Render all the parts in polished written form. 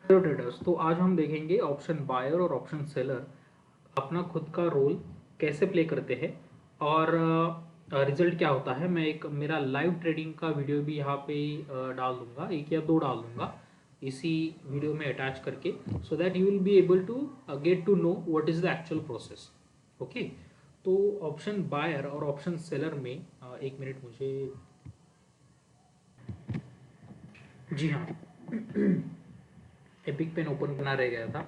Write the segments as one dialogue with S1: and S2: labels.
S1: Hello traders. तो आज हम देखेंगे ऑप्शन बायर और ऑप्शन सेलर अपना खुद का रोल कैसे प्ले करते हैं और रिजल्ट क्या होता है। मैं एक मेरा लाइव ट्रेडिंग का वीडियो भी यहाँ पे डाल दूंगा, एक या दो डाल दूंगा इसी वीडियो में अटैच करके, so that you will be able to get to know what is the actual process. Okay, तो ऑप्शन बायर और ऑप्शन सेलर में एक मिनट मुझे, जी हाँ, एपिक पेन ओपन करना रह गया था।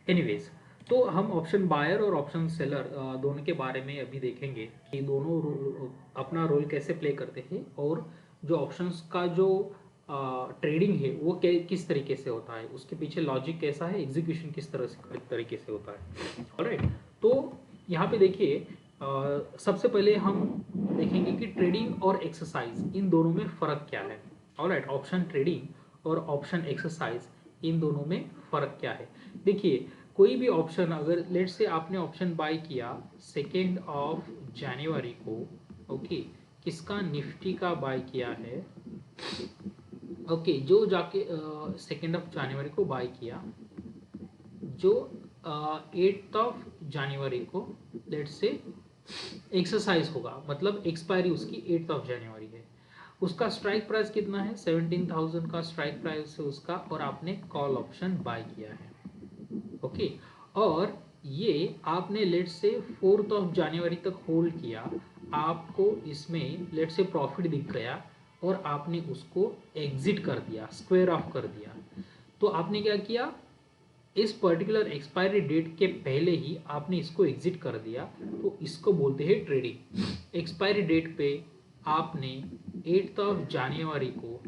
S1: एनीवेज, तो हम ऑप्शन बायर और ऑप्शन सेलर दोनों के बारे में अभी देखेंगे कि दोनों अपना रोल कैसे प्ले करते हैं और जो ऑप्शंस का जो ट्रेडिंग है वो किस तरीके से होता है, उसके पीछे लॉजिक कैसा है, एग्जीक्यूशन किस तरीके से होता है। ऑलराइट, तो यहाँ पे देखिए, सबसे पहले हम देखेंगे कि ट्रेडिंग और एक्सरसाइज इन दोनों में फ़र्क क्या है। ऑलराइट, ऑप्शन ट्रेडिंग और ऑप्शन एक्सरसाइज इन दोनों में फ़र्क क्या है। देखिए, कोई भी ऑप्शन, अगर लेट से आपने ऑप्शन बाय किया 2 जनवरी को, ओके, किसका, निफ्टी का बाय किया है, ओके, जो जाके 2 जनवरी को बाय किया, जो 8 जनवरी को लेट से एक्सरसाइज होगा, मतलब एक्सपायरी उसकी 8 जनवरी है। उसका स्ट्राइक प्राइस कितना है, 17,000 का स्ट्राइक प्राइस है उसका, और आपने कॉल ऑप्शन बाय किया है। ओके, और ये आपने लेट से 4 जनवरी तक होल्ड किया, आपको इसमें लेट से प्रॉफिट दिख गया और आपने उसको एग्जिट कर दिया, स्क्वायर ऑफ कर दिया। तो आपने क्या किया, इस पर्टिकुलर एक्सपायरी डेट के पहले ही आपने इसको एग्जिट कर दिया, तो इसको बोलते हैं ट्रेडिंग। एक्सपायरी डेट पे आपने 8 जनवरी को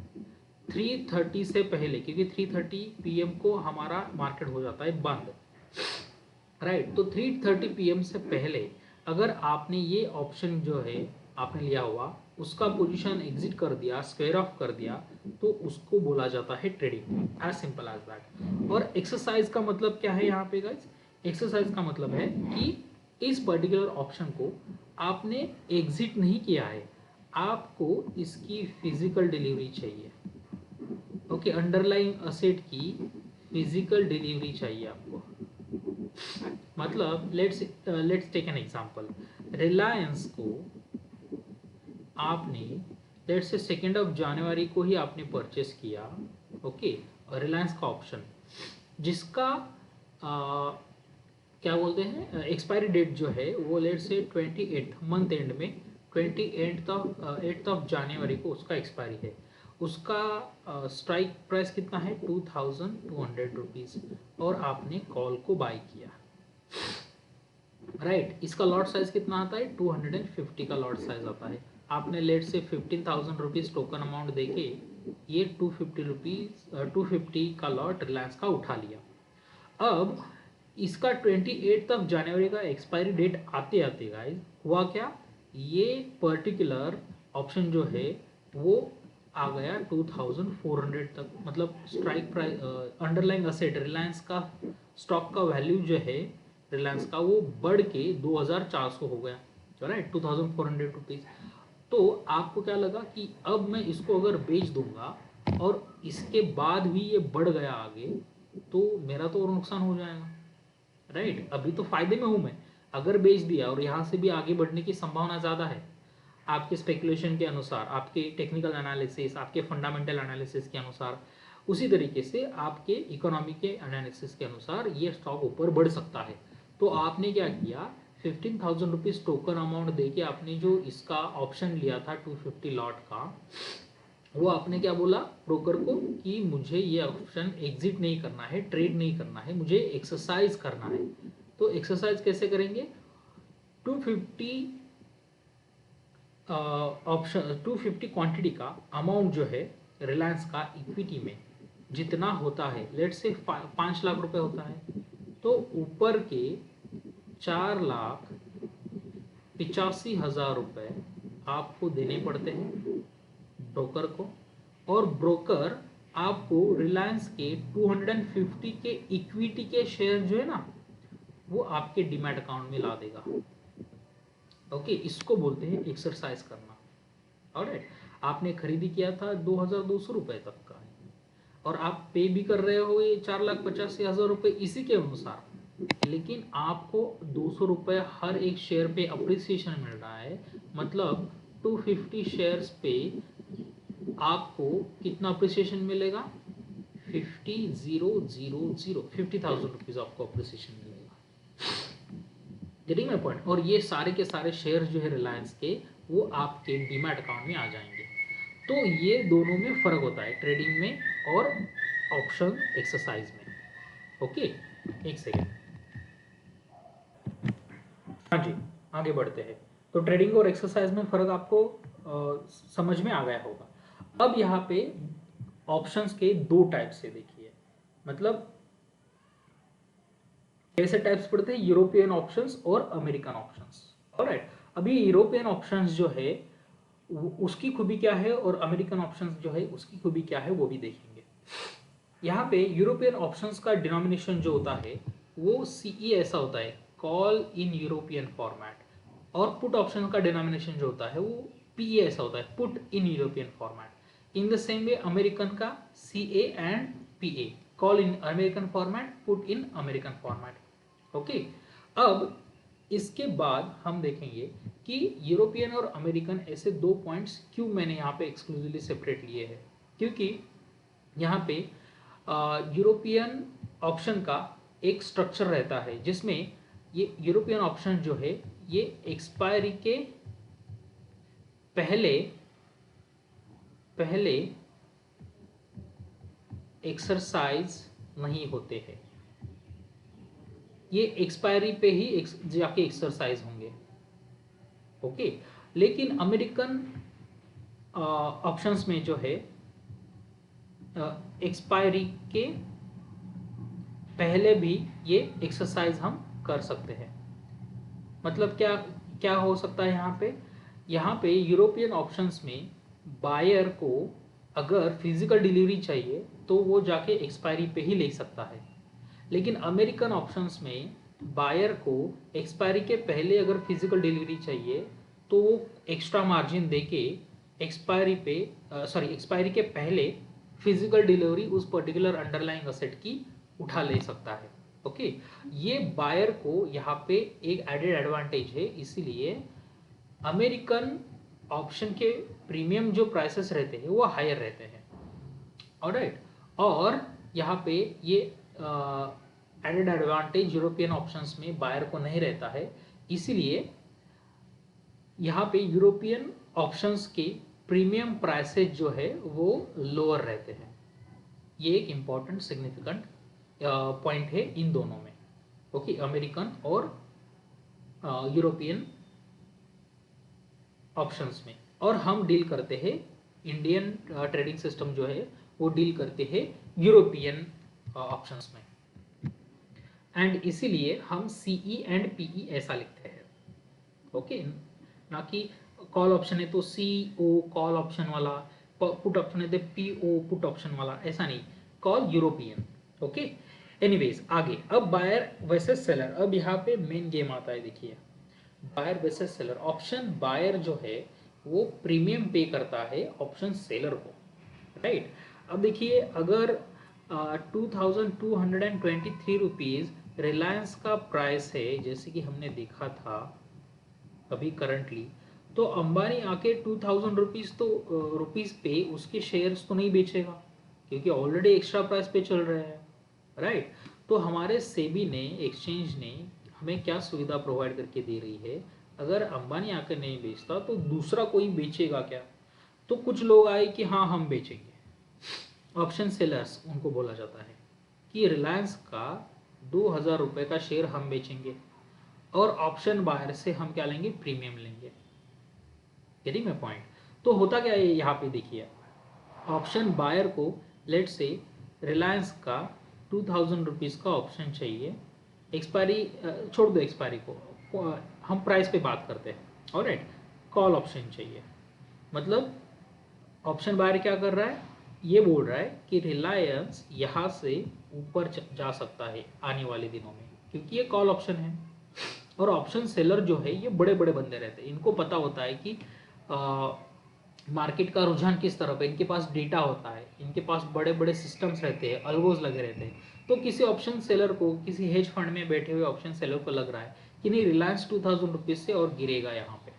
S1: 3:30 से पहले, क्योंकि 3:30 PM को हमारा मार्केट हो जाता है बंद, राइट, तो 3:30 PM से पहले अगर आपने ये ऑप्शन जो है आपने लिया हुआ, उसका पोजीशन एग्जिट कर दिया, स्क्वायर ऑफ कर दिया, तो उसको बोला जाता है trading. As simple as that. और एक्सरसाइज का मतलब क्या है यहाँ पे गाइस, एक्सरसाइज का मतलब है कि इस पर्टिकुलर ऑप्शन को आपने एग्जिट नहीं किया है, आपको इसकी फिजिकल डिलीवरी चाहिए। ओके, अंडरलाइंग असेट की फिजिकल डिलीवरी चाहिए आपको। मतलब let's take an example, Reliance को आपने लेट्स से 2 जनवरी को ही आपने परचेस किया, ओके, रिलायंस का ऑप्शन, जिसका क्या बोलते हैं, एक्सपायरी डेट जो है वो लेट्स से 28 मंथ एंड में 8 जनवरी को उसका एक्सपायरी है। उसका स्ट्राइक प्राइस कितना है, 2,200 रुपीज़, और आपने कॉल को बाय किया, राइट। इसका लॉट साइज कितना आता है, 250 का लॉट साइज आता है। आपने लेट से 15,000 रुपीज़ टोकन अमाउंट देके ये 250 का लॉट रिलायंस का उठा लिया। अब इसका 28 जनवरी का एक्सपायरी डेट आते आते गाइस हुआ क्या, ये पर्टिकुलर ऑप्शन जो है वो आ गया 2,400 तक, मतलब strike price, underlying asset Reliance का स्टॉक का वैल्यू जो है रिलायंस का वो बढ़ के 2,400 हो गया, राइट, 2,400 रुपीज़। तो आपको क्या लगा कि अब मैं इसको अगर बेच दूंगा और इसके बाद भी ये बढ़ गया आगे, तो मेरा तो और नुकसान हो जाएगा, राइट। अभी तो फायदे में हूं मैं, अगर बेच दिया और यहाँ से भी आगे बढ़ने की संभावना ज़्यादा है, आपके स्पेकुलेशन के अनुसार, आपके टेक्निकल एनालिसिस, आपके फंडामेंटल एनालिसिस के अनुसार, उसी तरीके से आपके इकोनॉमी के एनालिसिस के अनुसार ये स्टॉक ऊपर बढ़ सकता है। तो आपने क्या किया, 15,000 रुपीज़ टोकन अमाउंट दे के आपने जो इसका ऑप्शन लिया था 250 लॉट का, वो आपने क्या बोला ब्रोकर को कि मुझे ये ऑप्शन एग्जिट नहीं करना है, ट्रेड नहीं करना है, मुझे एक्सरसाइज करना है। तो एक्सरसाइज कैसे करेंगे, 250 ऑप्शन 250 क्वांटिटी का अमाउंट जो है रिलायंस का इक्विटी में जितना होता है, लेट से 5 लाख रुपए होता है, तो ऊपर के 4,85,000 रुपए आपको देने पड़ते हैं ब्रोकर को, और ब्रोकर आपको रिलायंस के 250 के इक्विटी के शेयर जो है ना, वो आपके डीमैट अकाउंट में ला देगा। ओके, इसको बोलते हैं एक्सरसाइज करना। ऑलराइट, आपने खरीदी किया था 2,200 रुपए तक का, और आप पे भी कर रहे हो ये 4,85,000 रुपये इसी के अनुसार, लेकिन आपको 200 रुपये हर एक शेयर पे अप्रिसिएशन मिल रहा है, मतलब 250 शेयर्स पे आपको कितना अप्रिसिएशन मिलेगा, 50,000 रुपीज आपको अप्रिसिएशन मिलेगा। Getting my point. और ये सारे के सारे शेयर जो है रिलायंस के, वो आपके डीमैट अकाउंट में आ जाएंगे। तो ये दोनों में फर्क होता है, ट्रेडिंग में और ऑप्शन एक्सरसाइज में। ओके, एक सेकेंड। हाँ जी, आगे बढ़ते हैं। तो ट्रेडिंग और एक्सरसाइज में फर्क आपको समझ में आ गया होगा। अब यहाँ पे ऑप्शंस के दो टाइप से देखिए, मतलब कैसे टाइप्स पढ़ते हैं, यूरोपियन ऑप्शंस और अमेरिकन ऑप्शंस। ऑलराइट, अभी यूरोपियन ऑप्शंस जो है उसकी खूबी क्या है और अमेरिकन ऑप्शंस जो है उसकी खूबी क्या है वो भी देखेंगे। यहाँ पे यूरोपियन ऑप्शंस का डिनोमिनेशन जो होता है वो सीई ऐसा होता है, कॉल इन यूरोपियन फॉर्मेट, और पुट ऑप्शन का डिनोमिनेशन जो होता है वो पीए ऐसा होता है, put in European format. In the same way American का CA and PA, call in American format, put in American format. Okay, अब इसके बाद हम देखेंगे कि यूरोपियन और अमेरिकन ऐसे दो पॉइंट्स क्यों मैंने यहाँ पे एक्सक्लूसिवली सेपरेट लिए हैं, क्योंकि यहाँ पे यूरोपियन ऑप्शन का एक स्ट्रक्चर रहता है जिसमें ये यूरोपियन ऑप्शन जो है ये एक्सपायरी के पहले एक्सरसाइज नहीं होते हैं, ये एक्सपायरी पे ही जाके एक्सरसाइज होंगे। ओके, लेकिन अमेरिकन ऑप्शंस में जो है एक्सपायरी के पहले भी ये एक्सरसाइज हम कर सकते हैं। मतलब क्या क्या हो सकता है यहाँ पे यूरोपियन ऑप्शंस में बायर को अगर फिजिकल डिलीवरी चाहिए तो वो जाके एक्सपायरी पे ही ले सकता है, लेकिन अमेरिकन ऑप्शंस में बायर को एक्सपायरी के पहले अगर फिजिकल डिलीवरी चाहिए तो वो एक्स्ट्रा मार्जिन देके एक्सपायरी के पहले फिजिकल डिलीवरी उस पर्टिकुलर अंडरलाइंग असेट की उठा ले सकता है। ओके, ये बायर को यहाँ पे एक एडेड एडवांटेज है, इसीलिए अमेरिकन ऑप्शन के प्रीमियम जो प्राइसेस रहते हैं वो हायर रहते हैं। ऑलराइट, और यहाँ पे ये एडेड एडवांटेज यूरोपियन ऑप्शंस में बायर को नहीं रहता है, इसीलिए यहाँ पे यूरोपियन ऑप्शंस के प्रीमियम प्राइसेस जो है वो लोअर रहते हैं। ये एक इम्पॉर्टेंट सिग्निफिकेंट पॉइंट है इन दोनों में। ओके, अमेरिकन और यूरोपियन ऑप्शंस में। और हम डील करते हैं, इंडियन ट्रेडिंग सिस्टम जो है वो डील करते हैं यूरोपियन ऑप्शंस में, एंड इसीलिए हम सीई एंड पीई ऐसा लिखते हैं। ओके, ना कि कॉल ऑप्शन है तो सी ओ कॉल ऑप्शन वाला, पुट ऑप्शन है तो पी ओ पुट ऑप्शन वाला, ऐसा नहीं, कॉल यूरोपियन। ओके, एनीवेज आगे, अब बायर वर्सेस सेलर। अब यहाँ पे मेन गेम आता है, देखिए buyer versus seller. Option buyer जो है वो प्रीमियम पे करता है ऑप्शन सेलर को, राइट। अब देखिए, अगर 2223 रुपीज़ रिलायंस का प्राइस है, जैसे कि हमने देखा था अभी करंटली, तो अंबानी आके 2000 रुपीज़ पे उसके शेयर्स तो नहीं बेचेगा, क्योंकि ऑलरेडी एक्स्ट्रा प्राइस पे चल रहे हैं, राइट। तो हमारे सेबी ने, एक्सचेंज ने हमें क्या सुविधा प्रोवाइड करके दे रही है, अगर अंबानी आकर नहीं बेचता तो दूसरा कोई बेचेगा क्या, तो कुछ लोग आए कि हाँ हम बेचेंगे। ऑप्शन सेलर्स उनको बोला जाता है कि रिलायंस का 2000 रुपये का शेयर हम बेचेंगे और ऑप्शन बायर से हम क्या लेंगे, प्रीमियम लेंगे। Getting my point. तो होता क्या है यहाँ पे देखिए, ऑप्शन बायर को लेट से रिलायंस का 2000 रुपीज़ का ऑप्शन चाहिए, एक्सपायरी छोड़ दो, एक्सपायरी को हम प्राइस पे बात करते हैं। ऑलराइट, कॉल ऑप्शन चाहिए, मतलब ऑप्शन बायर क्या कर रहा है, ये बोल रहा है कि रिलायंस यहाँ से ऊपर जा सकता है आने वाले दिनों में, क्योंकि ये कॉल ऑप्शन है। और ऑप्शन सेलर जो है ये बड़े बड़े बंदे रहते हैं, इनको पता होता है कि मार्केट का रुझान किस तरफ है, इनके पास डेटा होता है, इनके पास बड़े बड़े सिस्टम्स रहते हैं, अल्गोज लगे रहते हैं। तो किसी ऑप्शन सेलर को, किसी हेज फंड में बैठे हुए ऑप्शन सेलर को लग रहा है कि नहीं रिलायंस 2000 रुपीज से और गिरेगा यहाँ पे,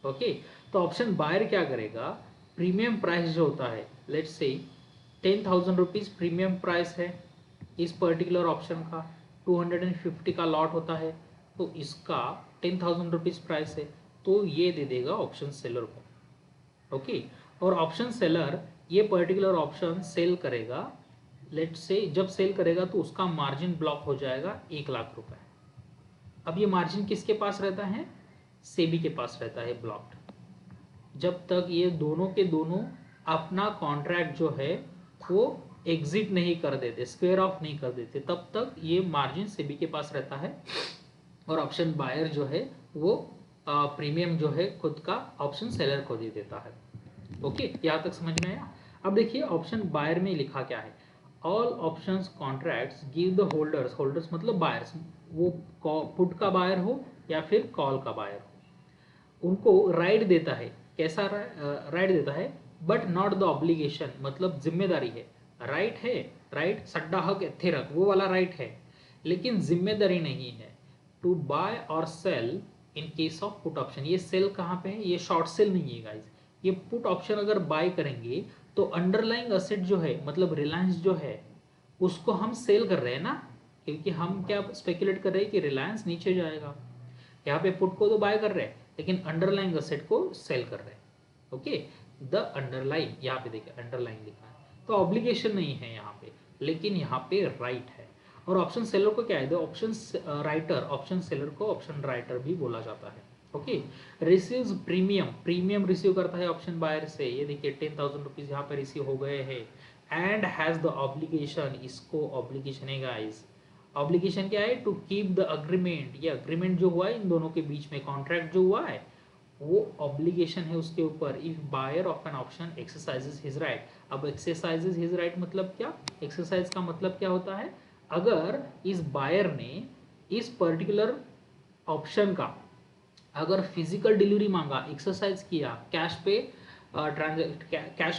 S1: ओके। तो ऑप्शन बायर क्या करेगा, प्रीमियम प्राइस जो होता है, let's say 10,000 rupees premium price है इस पर्टिकुलर ऑप्शन का, 250 का लॉट होता है, तो इसका 10,000 रुपीज प्राइस है, तो ये दे देगा ऑप्शन सेलर को, ओके। और ऑप्शन सेलर ये पर्टिकुलर ऑप्शन सेल करेगा, लेट्स से जब सेल करेगा तो उसका मार्जिन ब्लॉक हो जाएगा 1 लाख रुपए। अब ये मार्जिन किसके पास रहता है, सेबी के पास रहता है ब्लॉक्ड। जब तक ये दोनों के दोनों अपना कॉन्ट्रैक्ट जो है वो एग्जिट नहीं कर देते, स्क्वेयर ऑफ नहीं कर देते, तब तक ये मार्जिन सेबी के पास रहता है और ऑप्शन बायर जो है वो प्रीमियम जो है खुद का ऑप्शन सेलर को दे देता है, ओके। यहाँ तक समझ में आया। अब देखिए ऑप्शन बायर में लिखा क्या है, all options contracts give the holders, holders मतलब बायर्स, वो पुट का बायर हो या फिर कॉल का बायर हो, उनको राइट देता है। कैसा राइट देता है, बट नॉट द ऑब्लिगेशन, मतलब जिम्मेदारी है, राइट है, राइट सड्डा हक थे रख वो वाला राइट है, लेकिन जिम्मेदारी नहीं है टू बाय और sell in case of put option. ये सेल कहाँ पे है, ये शॉर्ट सेल नहीं है गाइज, ये पुट ऑप्शन अगर बाय करेंगे तो अंडरलाइंग असेट जो है, मतलब रिलायंस जो है उसको हम सेल कर रहे हैं ना, क्योंकि हम क्या स्पेकुलेट कर रहे हैं कि रिलायंस नीचे जाएगा। यहाँ पे पुट को तो बाय कर रहे हैं लेकिन अंडरलाइंग असेट को सेल कर रहे हैं, ओके। द अंडरलाइन, यहाँ पे देखिए अंडरलाइन लिखा है, तो ऑब्लिगेशन नहीं है यहाँ पे, लेकिन यहाँ पे राइट है। और ऑप्शन सेलर को क्या है, the option writer, option seller को ऑप्शन राइटर भी बोला जाता है, okay. Receives premium, premium receive करता है ऑप्शन बायर से, ये देखिए 10,000 रुपीज यहाँ पे रिसीव हो गए हैं। एंड हैज द ऑब्लिगेशन, इसको ऑब्लिगेशन है गाइस, ऑब्लिगेशन क्या है, टू कीप द अग्रीमेंट, ये अग्रीमेंट जो हुआ है इन दोनों के बीच में, कॉन्ट्रैक्ट जो हुआ है वो ऑब्लिगेशन है उसके ऊपर, if buyer of an option exercises his right. अब एक्सरसाइजेज हिज राइट मतलब क्या, एक्सरसाइज का मतलब क्या होता है, अगर इस बायर ने इस पर्टिकुलर ऑप्शन का अगर फिजिकल डिलीवरी मांगा, एक्सरसाइज किया, कैश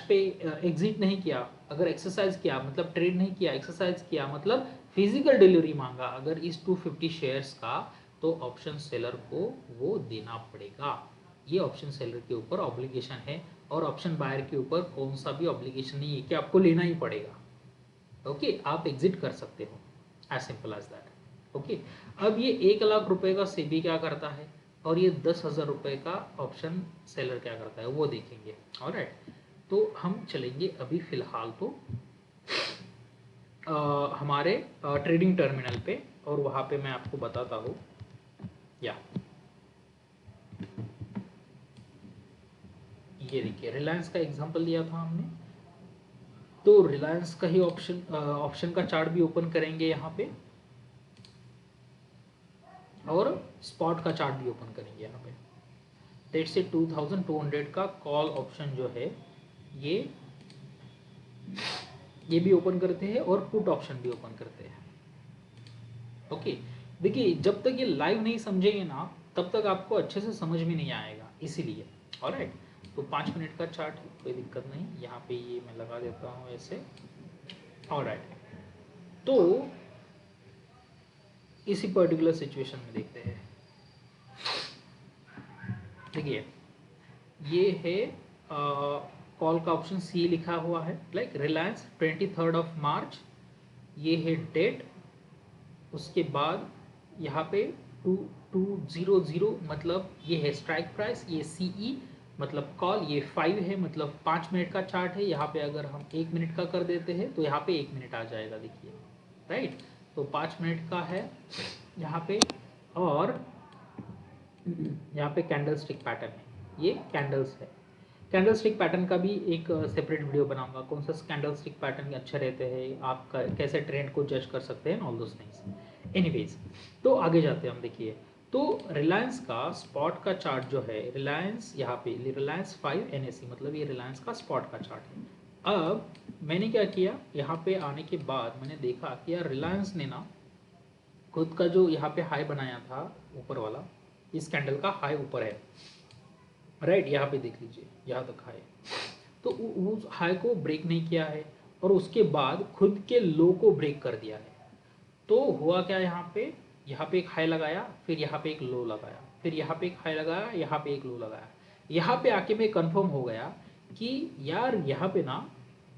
S1: पे एग्जिट नहीं किया, अगर एक्सरसाइज किया मतलब ट्रेड नहीं किया, एक्सरसाइज किया मतलब फिजिकल डिलीवरी मांगा अगर इस 250 शेयर्स का, तो ऑप्शन सेलर को वो देना पड़ेगा। ये ऑप्शन सेलर के ऊपर ऑब्लिगेशन है और ऑप्शन बायर के ऊपर कौन सा भी ऑब्लिगेशन नहीं है कि आपको लेना ही पड़ेगा, ओके। आप एग्जिट कर सकते हो, as simple as that, okay. अब ये 1 लाख रुपए का सेबी क्या करता है और ये 10,000 रुपए का ऑप्शन सेलर क्या करता है वो देखेंगे, ऑलराइट। तो हम चलेंगे अभी फिलहाल तो हमारे ट्रेडिंग टर्मिनल पे, और वहाँ पे मैं आपको बताता हूँ, या ये देखिए रिलायंस का एग्जांपल दिया था हमने, तो रिलायंस का ही ऑप्शन का चार्ट भी ओपन करेंगे यहाँ पे, और स्पॉट का चार्ट भी ओपन करेंगे यहाँ पे। लेट्स से 2200 का कॉल ऑप्शन जो है ये भी ओपन करते हैं और पुट ऑप्शन भी ओपन करते हैं, ओके। देखिए जब तक ये लाइव नहीं समझेंगे ना तब तक आपको अच्छे से समझ में नहीं आएगा, इसीलिए, ऑलराइट। तो 5 मिनट का चार्ट है, कोई दिक्कत नहीं, यहाँ पे ये मैं लगा देता हूँ ऐसे, ऑलराइट। तो इसी पर्टिकुलर सिचुएशन में देखते हैं, देखिए ये है कॉल का ऑप्शन सी लिखा हुआ है, लाइक रिलायंस 23 मार्च, ये है डेट, उसके बाद यहाँ पे 2200 मतलब ये है स्ट्राइक प्राइस, ये सीई मतलब कॉल, ये 5 है मतलब 5 मिनट का चार्ट है। यहाँ पे अगर हम 1 मिनट का कर देते हैं तो यहाँ पे 1 मिनट आ जाएगा, देखिए, राइट। तो 5 मिनट का है यहाँ पे, और यहाँ पे कैंडल स्टिक पैटर्न है, ये कैंडल्स है। कैंडल स्टिक पैटर्न का भी एक सेपरेट वीडियो बनाऊंगा, कौन सा कैंडल स्टिक पैटर्न अच्छे रहते हैं, आप कैसे ट्रेंड को जज कर सकते हैं, ऑल दोस थिंग्स। एनीवेज, तो आगे जाते हैं हम, देखिए तो रिलायंस का स्पॉट का चार्ट जो है, रिलायंस यहाँ पे रिलायंस 5 NSE मतलब ये रिलायंस का स्पॉट का चार्ट है। अब मैंने क्या किया, यहाँ पे आने के बाद मैंने देखा कि यार रिलायंस ने ना खुद का जो यहाँ पे हाई बनाया था ऊपर वाला, इस कैंडल का हाई ऊपर है, राइट। यहाँ पे देख लीजिए, यहाँ तक हाई, तो उस हाई को ब्रेक नहीं किया है और उसके बाद खुद के लो को ब्रेक कर दिया है। तो हुआ क्या यहाँ पे एक हाई लगाया, फिर यहाँ पे एक लो लगाया, फिर यहाँ पे एक हाई लगाया, यहाँ पे एक लो लगाया। यहाँ पे आके मैं कंफर्म हो गया कि यार यहाँ पे ना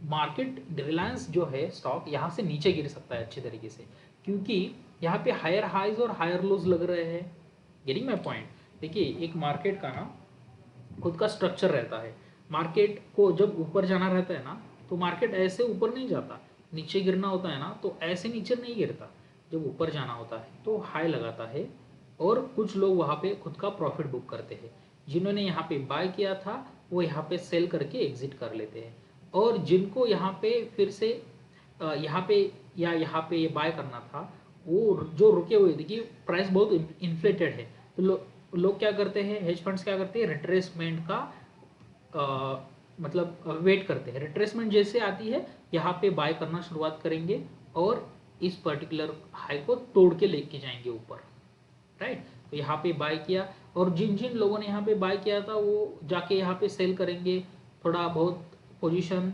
S1: मार्केट रिलायंस जो है स्टॉक यहाँ से नीचे गिर सकता है अच्छे तरीके से, क्योंकि यहाँ पे हायर हाइज और हायर लोज लग रहे हैं। Getting my point. देखिए एक मार्केट का ना खुद का स्ट्रक्चर रहता है। मार्केट को जब ऊपर जाना रहता है ना तो मार्केट ऐसे ऊपर नहीं जाता, नीचे गिरना होता है ना तो ऐसे नीचे नहीं गिरता। जब ऊपर जाना होता है तो हाई लगाता है और कुछ लोग वहाँ पे खुद का प्रॉफिट बुक करते हैं। जिन्होंने यहाँ पे बाय किया था वो यहाँ पे सेल करके एग्जिट कर लेते हैं, और जिनको यहाँ पे फिर से यहाँ पे या यहाँ पे ये बाय करना था वो जो रुके हुए, देखिए प्राइस बहुत इन्फ्लेटेड है, तो लोग क्या करते हैं, हेज फंड्स क्या करते हैं, रिट्रेसमेंट का मतलब वेट करते हैं। रिट्रेसमेंट जैसे आती है यहाँ पे बाय करना शुरुआत करेंगे और इस पर्टिकुलर हाई को तोड़ के लेके जाएंगे ऊपर, राइट। तो यहाँ पे बाय किया और जिन जिन लोगों ने यहाँ पे बाय किया था वो जाके यहाँ पे सेल करेंगे, थोड़ा बहुत पोजीशन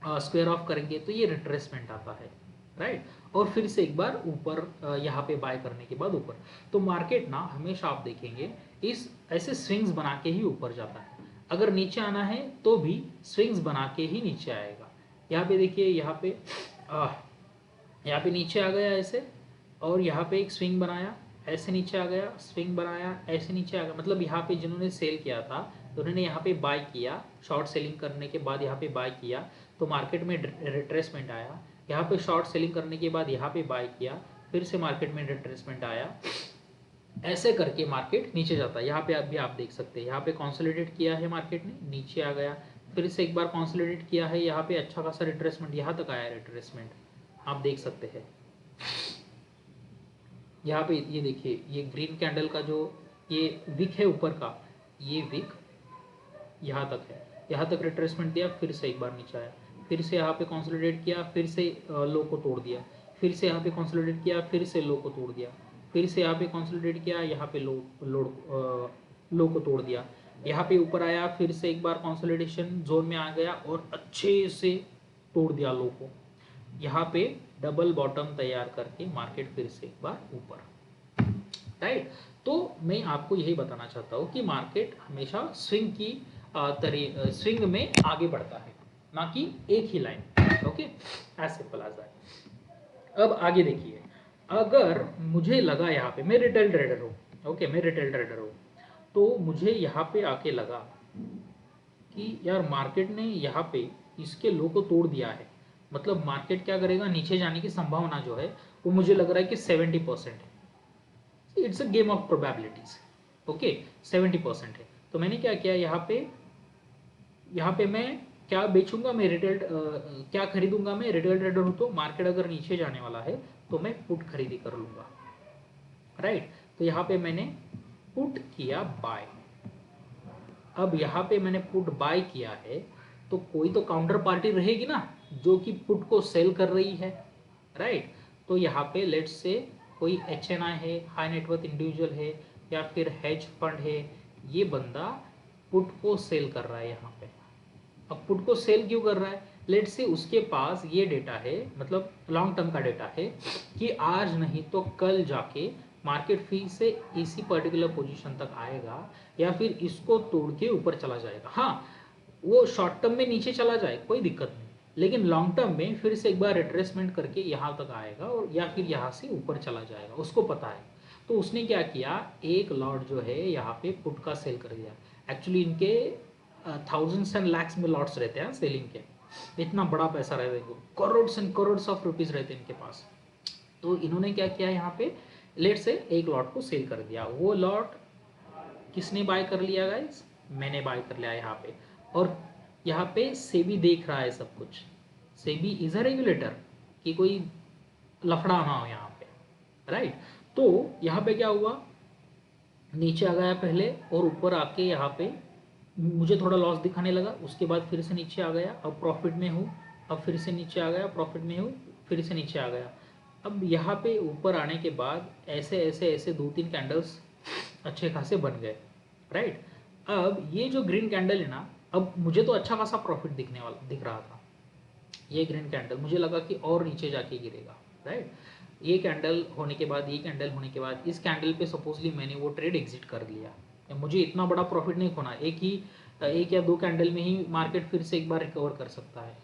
S1: स्क्वायर ऑफ करेंगे, तो ये रिट्रेसमेंट आता है, राइट। और फिर से एक बार ऊपर यहाँ पे बाय करने के बाद ऊपर। तो मार्केट ना हमेशा आप देखेंगे इस ऐसे स्विंग्स बना के ही ऊपर जाता है। अगर नीचे आना है तो भी स्विंग्स बना के ही नीचे आएगा। यहाँ पे देखिए, यहाँ पे नीचे आ गया ऐसे, और यहाँ पे एक स्विंग बनाया, ऐसे नीचे आ गया, स्विंग बनाया, ऐसे नीचे आ गया। मतलब यहाँ पे जिन्होंने सेल किया था तो उन्होंने यहाँ पे बाय किया, शॉर्ट सेलिंग करने के बाद यहाँ पे बाय किया तो मार्केट में रिट्रेसमेंट आया। यहाँ पे शॉर्ट सेलिंग करने के बाद यहाँ पे बाय किया, फिर से मार्केट में रिट्रेसमेंट आया। ऐसे करके मार्केट नीचे जाता है। यहाँ पे आप भी आप देख सकते हैं, यहाँ पे कंसोलिडेट किया है मार्केट ने, नीचे आ गया, फिर से एक बार कंसोलिडेट किया है, यहाँ पे अच्छा खासा रिट्रेसमेंट, यहाँ तक आया रिट्रेसमेंट, आप देख सकते हैं। यहाँ पे ये देखिए, ये ग्रीन कैंडल का जो ये विक है ऊपर का, ये विक यहाँ तक है, यहाँ तक रिट्रेसमेंट दिया, फिर से एक बार नीचे आया, फिर से यहाँ पे कंसोलिडेट किया, फिर से लो को तोड़ दिया, फिर से यहाँ पे कंसोलिडेट किया, फिर से लो को तोड़ दिया, फिर से यहाँ पे कंसोलिडेट किया, यहाँ पे लो को तोड़ दिया, यहाँ पे ऊपर आया, फिर से एक बार कंसोलिडेशन जोन में आ गया और अच्छे से तोड़ दिया लो को। यहाँ पे डबल बॉटम तैयार करके मार्केट फिर से एक बार ऊपर, राइट। तो मैं आपको यही बताना चाहता हूँ कि मार्केट हमेशा स्विंग की स्विंग में आगे बढ़ता है, ना कि एक ही line. Okay, as simple as that. अब आगे देखिए, अगर मुझे लगा यहाँ पे, मैं रिटेल ट्रेडर हूँ, ओके, मैं रिटेल ट्रेडर हूँ, तो मुझे यहाँ पे आके लगा कि यार मार्केट ने यहाँ पे इसके लो को तोड़ दिया है, मतलब मार्केट क्या करेगा, नीचे जाने की संभावना जो है वो मुझे लग रहा है कि 70% है। It's a game of probabilities, okay, 70% है। तो मैंने क्या किया, यहाँ पे मैं क्या बेचूंगा, मैं रिटेल क्या खरीदूंगा, मैं रिटेल ट्रेडर हूँ तो मार्केट अगर नीचे जाने वाला है तो मैं पुट खरीदी कर लूंगा, राइट। तो यहाँ पे मैंने पुट किया बाय। अब यहाँ पे मैंने पुट बाय किया है तो कोई तो काउंटर पार्टी रहेगी ना जो कि पुट को सेल कर रही है, राइट। तो यहाँ पे लेट्स से कोई HNI है, हाई नेटवर्थ इंडिविजुअल है, या फिर हेज फंड है, ये बंदा पुट को सेल कर रहा है यहाँ पे। अब पुट को सेल क्यों कर रहा है, लेट्स से उसके पास ये डेटा है, मतलब लॉन्ग टर्म का डेटा है कि आज नहीं तो कल जाके मार्केट फी से इसी पर्टिकुलर पोजीशन तक आएगा या फिर इसको तोड़ के ऊपर चला जाएगा। हाँ, वो शॉर्ट टर्म में नीचे चला जाए कोई दिक्कत नहीं, लेकिन लॉन्ग टर्म में फिर से एक बार रिट्रेसमेंट करके यहाँ तक आएगा और या फिर यहाँ से ऊपर चला जाएगा, उसको पता है। तो उसने क्या किया, एक लॉट जो है यहाँ पे पुट का सेल कर दिया। एक्चुअली इनके थाउजेंड्स एंड लैक्स में लॉट्स रहते हैं सेलिंग के, इतना बड़ा पैसा रहता है इनको, crores and crores of rupees रहते हैं इनके पास। तो इन्होंने क्या किया, यहाँ पे लेट से एक लॉट को सेल कर दिया। वो लॉट किसने बाय कर लिया गाइस, मैंने बाय कर लिया यहाँ पे। और यहाँ पे सेबी देख रहा है सब कुछ, सेबी इज अ रेगुलेटर कि कोई लफड़ा ना हो यहाँ पे, राइट। तो यहाँ पे क्या हुआ, नीचे आ गया पहले और ऊपर आके यहाँ पे मुझे थोड़ा लॉस दिखाने लगा, उसके बाद फिर से नीचे आ गया, अब प्रॉफिट में हूँ, अब फिर से नीचे आ गया, प्रॉफिट में हूँ, फिर से नीचे आ गया। अब यहाँ पे ऊपर आने के बाद ऐसे ऐसे ऐसे 2-3 कैंडल्स अच्छे खासे बन गए, राइट। अब ये जो ग्रीन कैंडल है ना, अब मुझे तो अच्छा खासा प्रॉफिट दिख रहा था। ये ग्रीन कैंडल मुझे लगा कि और नीचे जाके गिरेगा, राइट। ये कैंडल होने के बाद, ये कैंडल होने के बाद, इस कैंडल पे सपोजली मैंने वो ट्रेड एग्जिट कर लिया। मुझे इतना बड़ा प्रॉफिट नहीं खोना, एक या दो कैंडल में ही मार्केट फिर से एक बार रिकवर कर सकता है,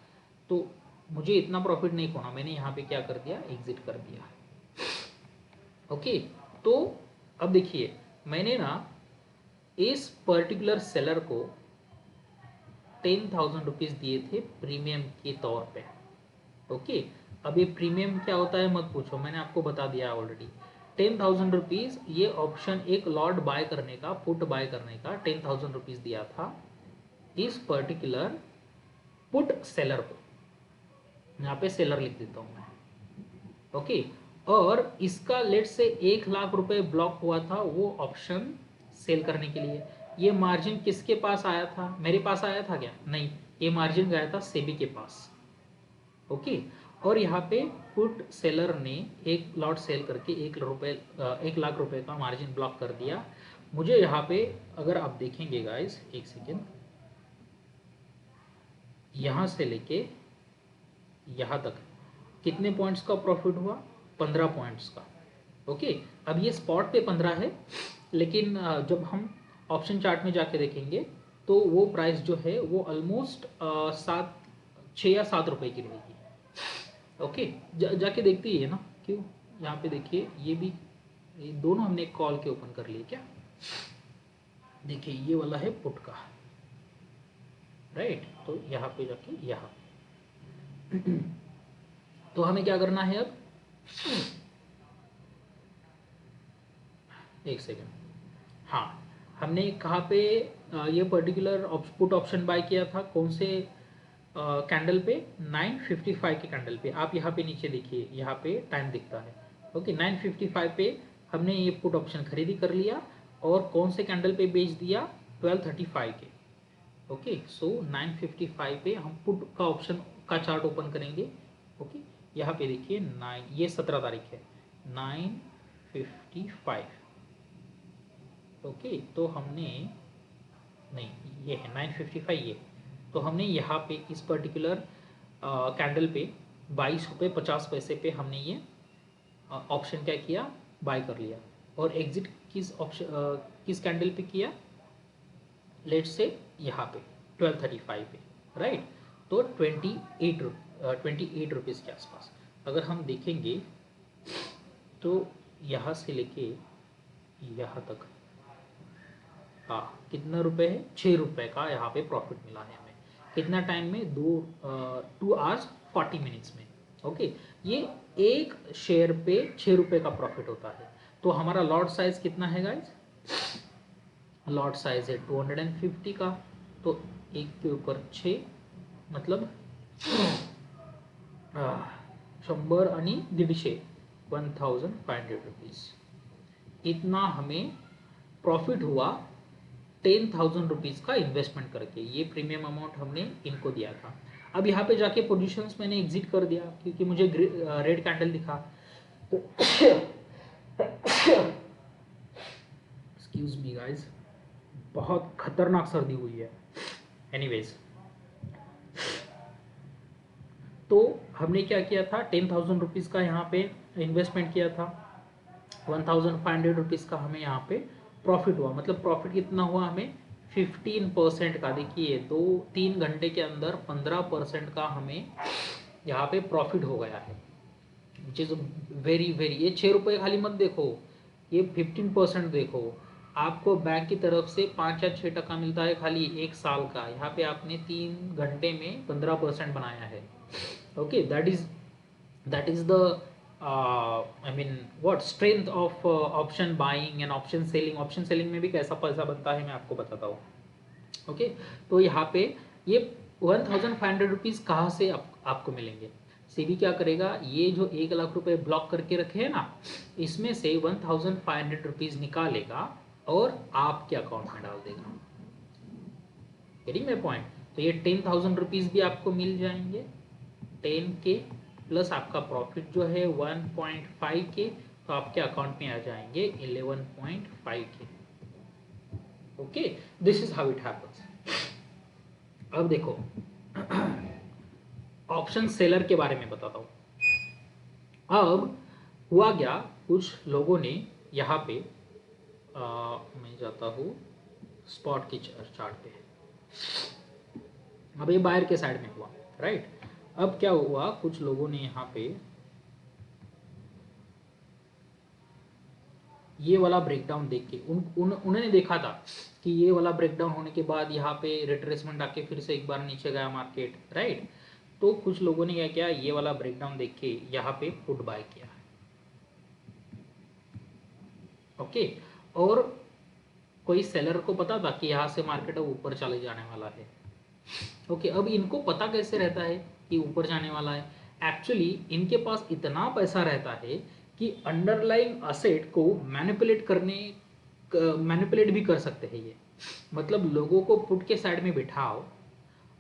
S1: तो मुझे इतना प्रॉफिट नहीं खोना। मैंने यहाँ पे क्या कर दिया, एग्जिट कर दिया। ओके, तो अब देखिए मैंने ना इस पर्टिकुलर सेलर को 10,000 रुपीज़ दिए थे प्रीमियम के तौर पे। ओके, अब ये प्रीमियम क्या होता है मत पूछो, मैंने आपको बता दिया ऑलरेडी। 10,000 रुपीज़ ये ऑप्शन, एक लॉट बाय करने का, पुट बाय करने का 10,000 रुपीज़ दिया था इस पर्टिकुलर पुट सेलर को। यहाँ पे सेलर लिख देता हूँ मैं। ओके, और इसका लेट से 1,00,000 रुपए ब्लॉक हुआ था वो ऑप्शन सेल करने के लिए। ये मार्जिन किसके पास आया था, मेरे पास आया था क्या? नहीं, ये मार्जिन गया था सेबी के पास। ओके, और यहाँ पे पुट सेलर ने एक लॉट सेल करके 1,00,000 रुपए का मार्जिन ब्लॉक कर दिया। मुझे यहाँ पे अगर आप देखेंगे गाइस, एक सेकेंड, यहाँ से लेके यहाँ तक कितने पॉइंट्स का प्रॉफिट हुआ? 15 पॉइंट्स का। ओके, अब ये स्पॉट पे 15 है, लेकिन जब हम ऑप्शन चार्ट में जाके देखेंगे तो वो प्राइस जो है वो ऑलमोस्ट 6 या 7 रुपए की रहेगी। ओके, जाके देखते ही है ना, क्यों? यहाँ पे देखिए, ये दोनों हमने एक कॉल के ओपन कर लिए क्या। देखिए ये वाला है पुट का, राइट। तो यहाँ पे जाके यहाँ तो हमें क्या करना है अब, एक सेकेंड। हाँ, हमने कहाँ पे ये पर्टिकुलर पुट ऑप्शन बाय किया था, कौन से कैंडल पे? 955 के कैंडल पे। आप यहाँ पे नीचे देखिए, यहाँ पे टाइम दिखता है। ओके, 955 पे हमने ये पुट ऑप्शन खरीदी कर लिया, और कौन से कैंडल पे बेच दिया? 1235 के। ओके, सो 955 पे हम पुट का ऑप्शन का चार्ट ओपन करेंगे। ओके, यहाँ पे देखिए 9, ये 17 तारीख है, 955। ओके, तो हमने, नहीं ये है 955 ये, तो हमने यहाँ पे इस पर्टिकुलर कैंडल पे 22 रुपये 50 पैसे पे हमने ये ऑप्शन क्या किया, बाय कर लिया। और एग्जिट किस कैंडल पे किया? लेट से यहाँ पे 1235 पे, राइट। तो 28 रुपीज़ के आसपास अगर हम देखेंगे तो यहाँ से लेके यहाँ तक, हाँ, कितना रुपए है? 6 रुपये का यहाँ पे प्रॉफिट मिला है हमें। कितना टाइम में? 2 आवर्स 40 मिनट्स में। ओके, ये एक शेयर पे 6 रुपये का प्रॉफिट होता है। तो हमारा लॉट साइज कितना है गाइज? लॉट साइज है 250 का, तो एक के ऊपर 6 मतलब 100 आणि 150, 1500 रुपीज़। इतना हमें प्रॉफिट हुआ 10,000 रुपीज़ का इन्वेस्टमेंट करके। ये प्रीमियम अमाउंट हमने इनको दिया था। अब यहाँ पे जाके पोजीशंस मैंने एग्जिट कर दिया क्योंकि मुझे रेड कैंडल दिखा। एक्सक्यूज मी गाइस, बहुत खतरनाक सर्दी हुई है। एनीवेज, तो हमने क्या किया था, 10,000 रुपीज़ का यहाँ पे इन्वेस्टमेंट किया था, 1,500 रुपीज़ का हमें यहाँ पे प्रॉफिट हुआ। मतलब प्रॉफिट कितना हुआ हमें? 15% का। देखिए 2-3 घंटे के अंदर 15% का हमें यहाँ पे प्रॉफिट हो गया है, विच इज़ वेरी वेरी। ये 6 रुपये खाली मत देखो, ये 15% देखो। आपको बैंक की तरफ से 5 या 6% मिलता है खाली 1 साल का। यहाँ पे आपने 3 घंटे में 15% बनाया है। Okay, that is the I mean what strength of option buying and option selling। Option selling में भी कैसा पैसा बनता है मैं आपको बताता हूँ। ओके, तो यहाँ पे ये 1,500 रुपीज़ कहाँ से आपको मिलेंगे? सेबी क्या करेगा, ये जो 1,00,000 रुपए ब्लॉक करके रखे हैं ना, इसमें से 1,500 रुपीज़ निकालेगा और आपके अकाउंट में डाल देगा। Getting my point? तो ये 10,000 रुपीज़ भी आपको मिल जाएंगे, 10 के प्लस आपका प्रॉफिट जो है 1.5 के, तो आपके अकाउंट में आ जाएंगे 11.5 के। Okay, this is how it happens. अब देखो ऑप्शन सेलर के बारे में बताता हूँ। अब हुआ क्या, कुछ लोगों ने यहाँ पे मैं जाता हूँ स्पॉट की चार्ट पे। अब ये बायर के साइड में हुआ, राइट। अब क्या हुआ, कुछ लोगों ने यहाँ पे ये वाला ब्रेकडाउन देख के उन्होंने देखा था कि ये वाला ब्रेकडाउन होने के बाद यहाँ पे रिट्रेसमेंट आके फिर से एक बार नीचे गया मार्केट, राइट। तो कुछ लोगों ने क्या किया, ये वाला ब्रेकडाउन देख के यहाँ पे पुट बाय किया, ओके। और कोई सेलर को पता था कि यहाँ से मार्केट अब ऊपर चले जाने वाला है, ओके। अब इनको पता कैसे रहता है कि ऊपर जाने वाला है? एक्चुअली इनके पास इतना पैसा रहता है कि अंडरलाइंग असेट को मैनिपुलेट भी कर सकते हैं ये। मतलब लोगों को पुट के साइड में बिठाओ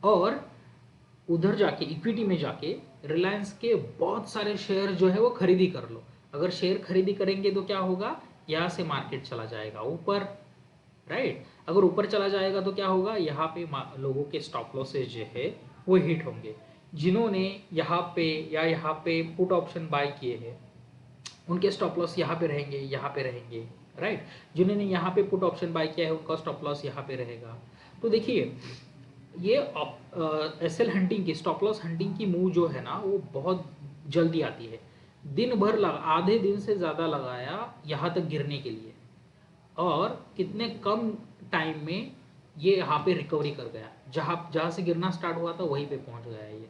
S1: और उधर जाके इक्विटी में जाके रिलायंस के बहुत सारे शेयर जो है वो खरीदी कर लो। अगर शेयर खरीदी करेंगे तो क्या होगा, यहाँ से मार्केट चला जाएगा ऊपर, राइट। अगर ऊपर चला जाएगा तो क्या होगा, यहाँ पे लोगों के स्टॉप लॉसेज जो है वो हिट होंगे। जिन्होंने यहाँ पे या यहाँ पे पुट ऑप्शन बाय किए हैं उनके स्टॉप लॉस यहाँ पे रहेंगे, यहाँ पे रहेंगे, राइट। जिन्होंने यहाँ पे पुट ऑप्शन बाय किया है उनका स्टॉप लॉस यहाँ पे रहेगा। तो देखिए ये एसएल हंटिंग की, स्टॉप लॉस हंटिंग की मूव जो है ना वो बहुत जल्दी आती है। दिन भर आधे दिन से ज़्यादा लगाया यहाँ तक गिरने के लिए, और कितने कम टाइम में ये यहाँ पे रिकवरी कर गया। जहाँ से गिरना स्टार्ट हुआ था वहीं पे पहुंच गया है ये,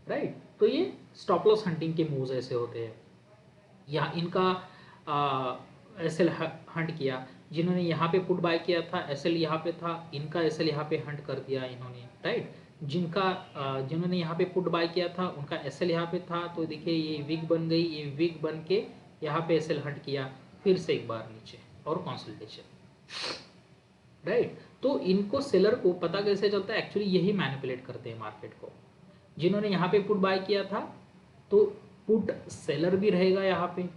S1: राइट। तो ये स्टॉप लॉस हंटिंग के मूव्स ऐसे होते हैं। यहाँ इनका एसएल हंट किया, जिन्होंने यहाँ पे पुट बाय किया था एसएल यहाँ पे था, इनका एसएल यहाँ पे हंट कर दिया इन्होंने, राइट। जिन्होंने यहाँ पे पुट बाय किया था उनका एसएल यहाँ पे था, तो देखिए ये विग बन गई, ये विग बन के यहाँ पे एसएल हंट किया, फिर से एक बार नीचे और कंसोलिडेशन, राइट। तो इनको सेलर को पता कैसे चलता है, एक्चुअली यही मैनिपुलेट करते हैं मार्केट को। जिन्होंने यहाँ पे पुट बाय किया था तो पुट सेलर भी रहेगा यहाँ पे,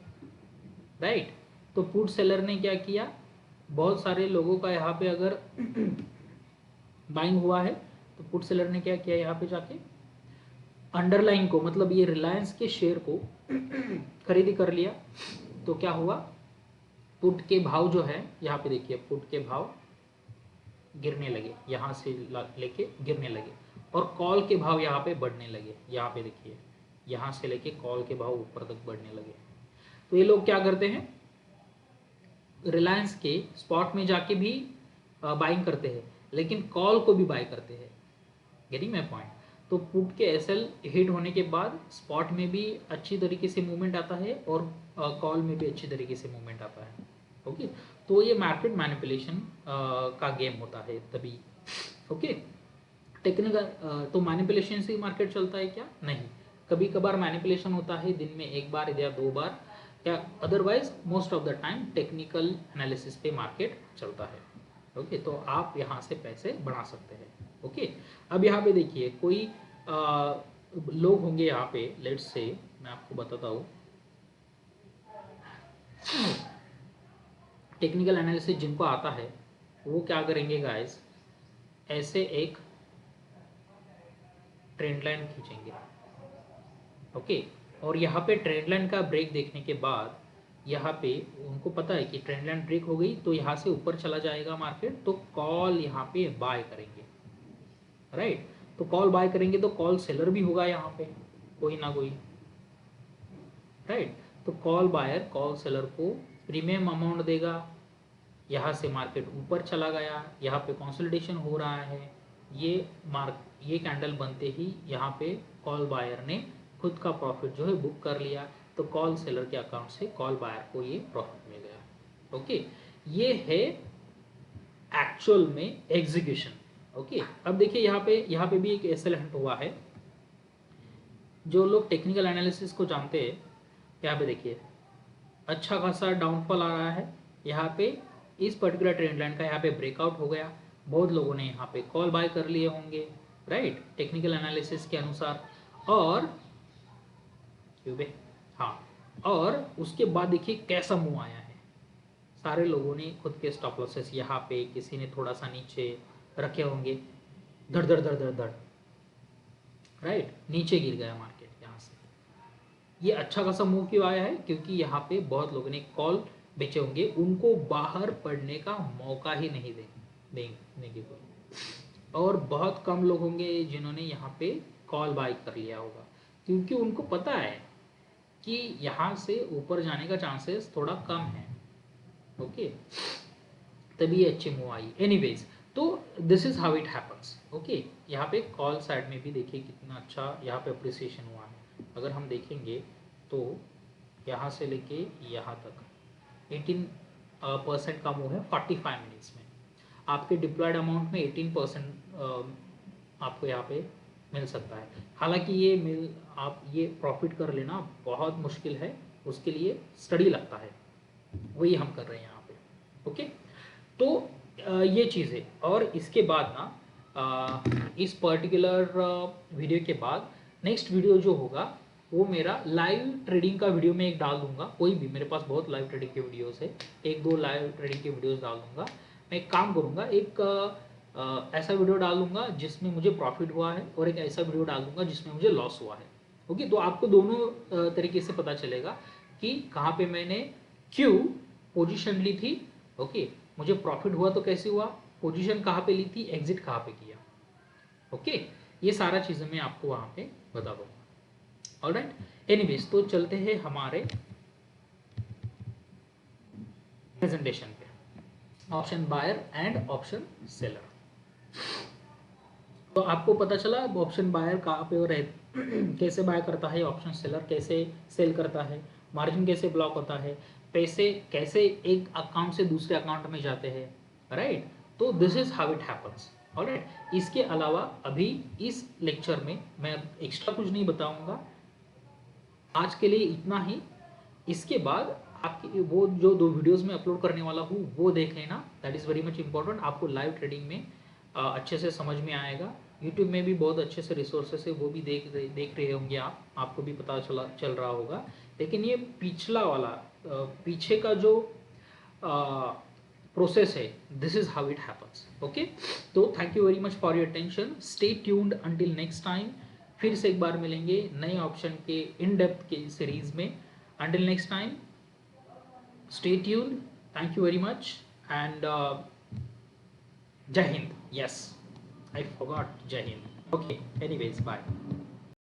S1: राइट। तो पुट सेलर ने क्या किया, बहुत सारे लोगों का यहाँ पे अगर बाइंग हुआ है तो पुट सेलर ने क्या किया, यहाँ पे जाके अंडरलाइन को, मतलब ये रिलायंस के शेयर को खरीदी कर लिया। तो क्या हुआ, पुट के भाव जो है यहाँ पे देखिए, पुट के भाव गिरने लगे, यहाँ से लेके गिरने लगे, और कॉल के भाव यहाँ पे बढ़ने लगे। यहाँ पे देखिए यहाँ से लेके कॉल के भाव ऊपर तक बढ़ने लगे। तो ये लोग क्या करते हैं, रिलायंस के स्पॉट में जाके भी बाइंग करते हैं, लेकिन कॉल को भी बाय करते हैं। Getting my point. तो पुट के एसएल हिट होने के बाद स्पॉट में भी अच्छी तरीके से मूवमेंट आता है और कॉल में भी अच्छी तरीके से मूवमेंट आता है, ओके। तो ये मार्केट मैनिपुलेशन का गेम होता है तभी, ओके। टेक्निकल तो मैनिपुलेशन से मार्केट चलता है क्या? नहीं, कभी कभार मैनिपुलेशन होता है दिन में एक बार या दो बार, या otherwise most of the time technical analysis पे मार्केट चलता है, ओके। तो आप यहाँ से पैसे बढ़ा सकते हैं, ओके। अब यहाँ पे देखिए कोई लोग होंगे यहाँ पे, लेट्स से मैं आपको बताता हूँ, टेक्निकल एनालिसिस जिनको आता है वो क्या करेंगे गाइस, ऐसे एक ट्रेंड लाइन खींचेंगे, ओके। और यहाँ पे ट्रेंड लाइन का ब्रेक देखने के बाद यहाँ पे उनको पता है कि ट्रेंड लाइन ब्रेक हो गई तो यहाँ से ऊपर चला जाएगा मार्केट, तो कॉल यहाँ पे बाय करेंगे, राइट। तो कॉल बाय करेंगे तो कॉल सेलर भी होगा यहाँ पे कोई ना कोई, राइट। तो कॉल बायर कॉल सेलर को प्रीमियम अमाउंट देगा, यहाँ से मार्केट ऊपर चला गया, यहाँ पे कंसोलिडेशन हो रहा है, ये कैंडल बनते ही यहाँ पे कॉल बायर ने खुद का प्रॉफिट जो है बुक कर लिया, तो कॉल सेलर के अकाउंट से कॉल बायर को ये प्रॉफिट मिल गया, ओके। ये है एक्चुअल में एग्जीक्यूशन, ओके। अब देखिए यहाँ पे भी एक एसएल हंट हुआ है। जो लोग टेक्निकल एनालिसिस को जानते हैं, यहाँ पे देखिए अच्छा खासा डाउनफॉल आ रहा है, यहाँ पे इस पर्टिकुलर ट्रेंड लाइन का यहाँ पे ब्रेकआउट हो गया, बहुत लोगों ने यहाँ पे कॉल बाय कर लिए होंगे, राइट, टेक्निकल एनालिसिस के अनुसार। और हाँ, और उसके बाद देखिए कैसा मूव आया है, सारे लोगों ने खुद के स्टॉप लॉसेस यहाँ पे, किसी ने थोड़ा सा नीचे रखे होंगे, धड़ धड़ धड़ धड़ धड़, राइट, नीचे गिर गया मार्केट यहाँ से। ये अच्छा खासा मूव क्यों आया है? क्योंकि यहाँ पे बहुत लोगों ने कॉल बेचे होंगे, उनको बाहर पड़ने का मौका ही नहीं देंगे कोई, और बहुत कम लोग होंगे जिन्होंने यहाँ पे कॉल बाय कर लिया होगा, क्योंकि उनको पता है कि यहाँ से ऊपर जाने का चांसेस थोड़ा कम है। ओके, तभी ये अच्छी मूव आई। एनीवेज, तो this is how it happens. Okay, यहाँ पे कॉल साइड में भी देखिए कितना अच्छा यहाँ पे अप्रिसिएशन हुआ है। अगर हम देखेंगे तो यहाँ से लेके यहाँ तक 18% का मूव है 45 मिनट्स में। आपके डिप्लॉयड अमाउंट में 18% आपको यहाँ पे मिल सकता है। हालांकि ये आप ये प्रॉफिट कर लेना बहुत मुश्किल है, उसके लिए स्टडी लगता है, वही हम कर रहे हैं यहाँ पे। ओके, तो ये चीज़ है। और इसके बाद ना इस पर्टिकुलर वीडियो के बाद नेक्स्ट वीडियो जो होगा वो मेरा लाइव ट्रेडिंग का वीडियो मैं एक डाल दूंगा। कोई भी, मेरे पास बहुत लाइव ट्रेडिंग के वीडियोस है, एक दो लाइव ट्रेडिंग के वीडियोस डाल दूंगा। मैं एक काम करूंगा, एक ऐसा वीडियो डाल दूंगा जिसमें मुझे प्रॉफिट हुआ है, और एक ऐसा वीडियो डाल दूंगा जिसमें मुझे लॉस हुआ है। ओके, तो आपको दोनों तरीके से पता चलेगा कि कहाँ पे मैंने क्यों पोजीशन ली थी। ओके, मुझे प्रॉफिट हुआ तो कैसे हुआ, पोजीशन कहाँ पे ली थी, एग्जिट कहाँ पे किया। ओके, ये सारा चीज़ें मैं आपको वहाँ पे बता दूंगा। ऑलराइट, एनीवेज, तो चलते हैं हमारे प्रेजेंटेशन पे, option buyer and option seller. तो आपको पता चला अब ऑप्शन बायर कहाँ पे और कैसे बाय करता है, ऑप्शन सेलर कैसे सेल करता है, मार्जिन कैसे ब्लॉक होता है, पैसे कैसे एक अकाउंट से दूसरे अकाउंट में जाते हैं, राइट। तो this is how it happens. Alright, इसके अलावा अभी इस लेक्चर में मैं एक्स्ट्रा कुछ नहीं बताऊंगा, आज के लिए इतना ही। इसके बाद आपकी वो जो 2 वीडियोस में अपलोड करने वाला हूँ वो देख लेना, that is very much important. आपको लाइव ट्रेडिंग में अच्छे से समझ में आएगा। यूट्यूब में भी बहुत अच्छे से रिसोर्सेस है, वो भी देख रहे होंगे आपको भी पता चल रहा होगा। लेकिन ये पिछला वाला पीछे का जो प्रोसेस है, this is how it happens. Okay, तो thank you very much for your attention, stay tuned until next time. फिर से एक बार मिलेंगे नए ऑप्शन के इन डेप्थ के सीरीज में। Until next time, stay tuned. Thank you very much, and Jai Hind. Yes, I forgot Jai Hind. Okay, anyways, bye.